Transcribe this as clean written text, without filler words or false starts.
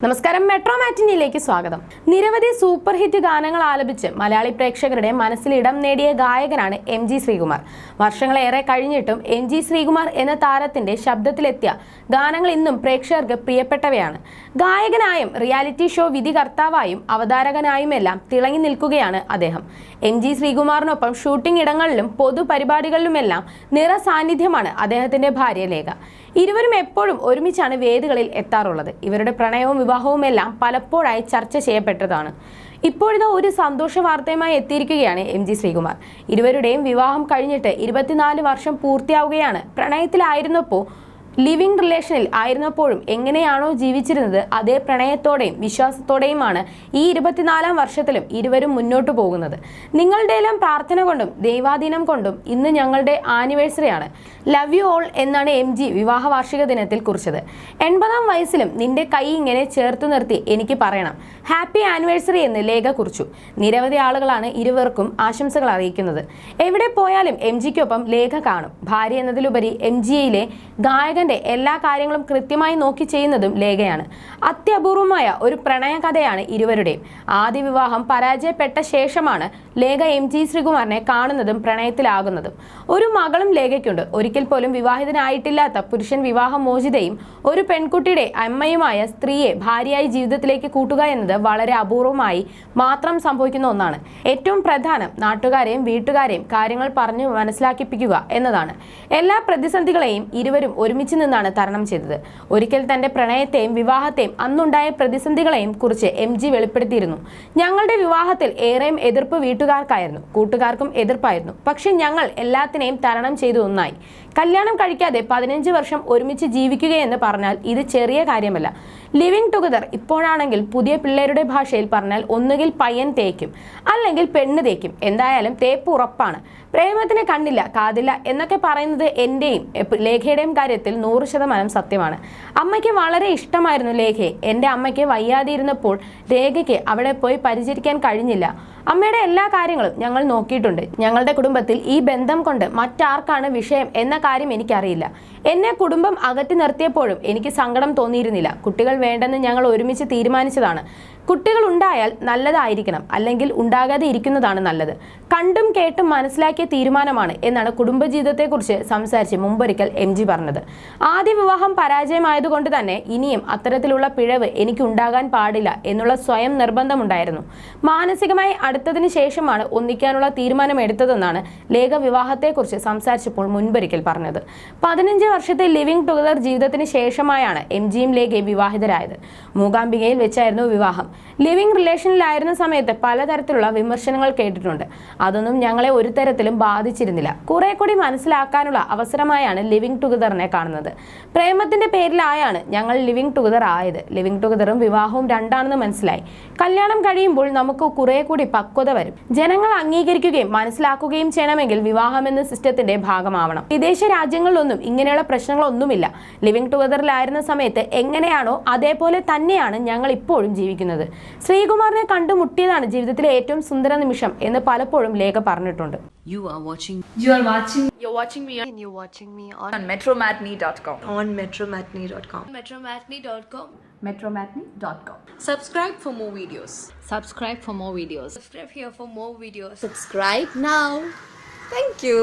നമസ്കാരം, മെട്രോ മാറ്റിനിയിലേക്ക് സ്വാഗതം. നിരവധി സൂപ്പർ ഹിറ്റ് ഗാനങ്ങൾ ആലപിച്ച് മലയാളി പ്രേക്ഷകരുടെ മനസ്സിൽ ഇടം നേടിയ ഗായകനാണ് MG ശ്രീകുമാർ. വർഷങ്ങളേറെ കഴിഞ്ഞിട്ടും MG ശ്രീകുമാർ എന്ന താരത്തിന്റെ ശബ്ദത്തിലെത്തിയ ഗാനങ്ങൾ ഇന്നും പ്രേക്ഷകർക്ക് പ്രിയപ്പെട്ടവയാണ്. ഗായകനായും റിയാലിറ്റി ഷോ വിധികർത്താവായും അവതാരകനായുമെല്ലാം തിളങ്ങി നിൽക്കുകയാണ് അദ്ദേഹം. MG ശ്രീകുമാറിനൊപ്പം ഷൂട്ടിംഗ് ഇടങ്ങളിലും പൊതുപരിപാടികളിലുമെല്ലാം നിറസാന്നിധ്യമാണ് അദ്ദേഹത്തിന്റെ ഭാര്യ ലേഖ. ഇരുവരും എപ്പോഴും ഒരുമിച്ചാണ് വേദികളിൽ എത്താറുള്ളത്. ഇവരുടെ പ്രണയവും വിവാഹവും എല്ലാം പലപ്പോഴായി ചർച്ച ചെയ്യപ്പെട്ടതാണ്. ഇപ്പോഴത്തെ ഒരു സന്തോഷ വാർത്തയുമായി എത്തിയിരിക്കുകയാണ് MG ശ്രീകുമാർ. ഇരുവരുടെയും വിവാഹം കഴിഞ്ഞിട്ട് 24 വർഷം പൂർത്തിയാവുകയാണ്. പ്രണയത്തിലായിരുന്നപ്പോൾ ലിവിംഗ് റിലേഷനിൽ ആയിരുന്നപ്പോഴും എങ്ങനെയാണോ ജീവിച്ചിരുന്നത് അതേ പ്രണയത്തോടെയും വിശ്വാസത്തോടെയുമാണ് ഈ 24ാം വർഷത്തിലും ഇരുവരും മുന്നോട്ട് പോകുന്നത്. നിങ്ങളുടെ എല്ലാം പ്രാർത്ഥന കൊണ്ടും ദൈവാധീനം കൊണ്ടും ഇന്ന് ഞങ്ങളുടെ ആനിവേഴ്സറിയാണ്. ലവ് യു ഓൾ എന്നാണ് MG വിവാഹ വാർഷിക ദിനത്തിൽ കുറിച്ചത്. 80ാം വയസ്സിലും നിന്റെ കൈ ഇങ്ങനെ ചേർത്തു നിർത്തി എനിക്ക് പറയണം, ഹാപ്പി ആനിവേഴ്സറി എന്ന് ലേഖ കുറിച്ചു. നിരവധി ആളുകളാണ് ഇരുവർക്കും ആശംസകൾ അറിയിക്കുന്നത്. എവിടെ പോയാലും MGക്കൊപ്പം ലേഖ കാണും. ഭാര്യ എന്നതിലുപരി MGയിലെ ഗായകൻ എല്ലാ കാര്യങ്ങളും കൃത്യമായി നോക്കി ചെയ്യുന്നതും ലേഖയാണ്. അത്യപൂർവമായ ഒരു പ്രണയ കഥയാണ് ഇരുവരുടെയും. ആദ്യ വിവാഹം പരാജയപ്പെട്ട ശേഷമാണ് ലേഖ MG ശ്രീകുമാറിനെ കാണുന്നതും പ്രണയത്തിലാകുന്നതും. ഒരു മകളും ലേഖയ്ക്കുണ്ട്. ഒരിക്കൽ പോലും വിവാഹിതനായിട്ടില്ലാത്ത പുരുഷൻ വിവാഹമോചിതയും ഒരു പെൺകുട്ടിയുടെ അമ്മയുമായ സ്ത്രീയെ ഭാര്യയായി ജീവിതത്തിലേക്ക് കൂട്ടുക എന്നത് വളരെ അപൂർവമായി മാത്രം സംഭവിക്കുന്ന ഒന്നാണ്. ഏറ്റവും പ്രധാനം നാട്ടുകാരെയും വീട്ടുകാരെയും കാര്യങ്ങൾ പറഞ്ഞു മനസ്സിലാക്കിപ്പിക്കുക എന്നതാണ്. എല്ലാ പ്രതിസന്ധികളെയും ഇരുവരും ഒരുമിച്ച് നിന്നാണ് തരണം ചെയ്തത്. ഒരിക്കൽ തന്റെ പ്രണയത്തെയും വിവാഹത്തെയും അന്നുണ്ടായ പ്രതിസന്ധികളെയും കുറിച്ച് MG വെളിപ്പെടുത്തിയിരുന്നു. ഞങ്ങളുടെ വിവാഹത്തിൽ ഏറെയും എതിർപ്പ് വീട്ടുകാർക്കായിരുന്നു, കൂട്ടുകാർക്കും എതിർപ്പായിരുന്നു. പക്ഷെ ഞങ്ങൾ എല്ലാത്തിനെയും തരണം ചെയ്തു ഒന്നായി. കല്യാണം കഴിക്കാതെ 15 വർഷം ഒരുമിച്ച് ജീവിക്കുകയെന്ന് പറഞ്ഞാൽ ഇത് ചെറിയ കാര്യമല്ല. ലിവിംഗ് ടുഗദർ ഇപ്പോഴാണെങ്കിൽ പുതിയ പിള്ളേരുടെ ഭാഷയിൽ പറഞ്ഞാൽ ഒന്നുകിൽ പയ്യൻ തേക്കും അല്ലെങ്കിൽ പെണ്ണ് തേക്കും. എന്തായാലും തേപ്പ് ഉറപ്പാണ്. പ്രേമത്തിന് കണ്ണില്ല കാതില്ല എന്നൊക്കെ പറയുന്നത് എന്റെയും ലേഖയുടെയും കാര്യത്തിൽ 100% സത്യമാണ്. അമ്മയ്ക്ക് വളരെ ഇഷ്ടമായിരുന്നു ലേഖയെ. എൻ്റെ അമ്മയ്ക്ക് വയ്യാതിരുന്നപ്പോൾ ലേഖയ്ക്ക് അവിടെ പോയി പരിചരിക്കാൻ കഴിഞ്ഞില്ല. അമ്മയുടെ എല്ലാ കാര്യങ്ങളും ഞങ്ങൾ നോക്കിയിട്ടുണ്ട്. ഞങ്ങളുടെ കുടുംബത്തിൽ ഈ ബന്ധം കൊണ്ട് മറ്റാർക്കാണ് വിഷയം എന്ന കാര്യം എനിക്കറിയില്ല. എന്നെ കുടുംബം അകറ്റി നിർത്തിയപ്പോഴും എനിക്ക് സങ്കടം തോന്നിയിരുന്നില്ല. കുട്ടികൾ വേണ്ടെന്ന് ഞങ്ങൾ ഒരുമിച്ച് തീരുമാനിച്ചതാണ്. കുട്ടികൾ ഉണ്ടായാൽ നല്ലതായിരിക്കണം, അല്ലെങ്കിൽ ഉണ്ടാകാതെ ഇരിക്കുന്നതാണ് നല്ലത്. കണ്ടും കേട്ടും മനസ്സിലാക്കിയ തീരുമാനമാണ് എന്നാണ് കുടുംബജീവിതത്തെക്കുറിച്ച് സംസാരിച്ച് മുമ്പൊരിക്കൽ MG പറഞ്ഞത്. ആദ്യ വിവാഹം പരാജയമായതുകൊണ്ട് തന്നെ ഇനിയും അത്തരത്തിലുള്ള പിഴവ് എനിക്ക് ഉണ്ടാകാൻ പാടില്ല എന്നുള്ള സ്വയം നിർബന്ധമുണ്ടായിരുന്നു. മാനസികമായി അടുത്തതിന് ശേഷമാണ് ഒന്നിക്കാനുള്ള തീരുമാനം എടുത്തതെന്നാണ് ലേഖ വിവാഹത്തെക്കുറിച്ച് സംസാരിച്ചപ്പോൾ മുൻപൊരിക്കൽ പറഞ്ഞത്. 15 വർഷത്തെ ലിവിംഗ് ടുഗദർ ജീവിതത്തിന് ശേഷമായാണ് MGയും ലേഖയും വിവാഹിതരായത്. മൂകാംബികയിൽ വെച്ചായിരുന്നു വിവാഹം. ലിവിംഗ് റിലേഷനിലായിരുന്ന സമയത്ത് പലതരത്തിലുള്ള വിമർശനങ്ങൾ കേട്ടിട്ടുണ്ട്. അതൊന്നും ഞങ്ങളെ ഒരു തരത്തിലും ബാധിച്ചിരുന്നില്ല. കുറെ കൂടി മനസ്സിലാക്കാനുള്ള അവസരമായാണ് ലിവിംഗ് ടുഗദറിനെ കാണുന്നത്. പ്രേമത്തിന്റെ പേരിലായാണ് ഞങ്ങൾ ലിവിംഗ് ടുഗദർ ആയത്. ലിവിംഗ് ടുഗദറും വിവാഹവും രണ്ടാണെന്ന് മനസ്സിലായി. കല്യാണം കഴിയുമ്പോൾ നമുക്ക് കുറെ കൂടി പക്വത വരും. ജനങ്ങൾ അംഗീകരിക്കുകയും മനസ്സിലാക്കുകയും ചെയ്യണമെങ്കിൽ വിവാഹം എന്ന സിസ്റ്റത്തിന്റെ ഭാഗമാവണം. വിദേശ രാജ്യങ്ങളിലൊന്നും ഇങ്ങനെയുള്ള പ്രശ്നങ്ങളൊന്നുമില്ല. ലിവിംഗ് ടുഗദറിലായിരുന്ന സമയത്ത് എങ്ങനെയാണോ അതേപോലെ തന്നെയാണ് ഞങ്ങൾ ഇപ്പോഴും ജീവിക്കുന്നത്. ശ്രീകുമാറിനെ കണ്ടുമുട്ടിയതാണ് ജീവിതത്തിലെ ഏറ്റവും സുന്ദര നിമിഷം എന്ന് പലപ്പോഴും ലേഖ പറഞ്ഞിട്ടുണ്ട്. You're watching me on metromatney.com. on metromatney.com. metromatney.com. Subscribe for more videos. Subscribe for more videos. Subscribe here for more videos. Subscribe now. Thank you.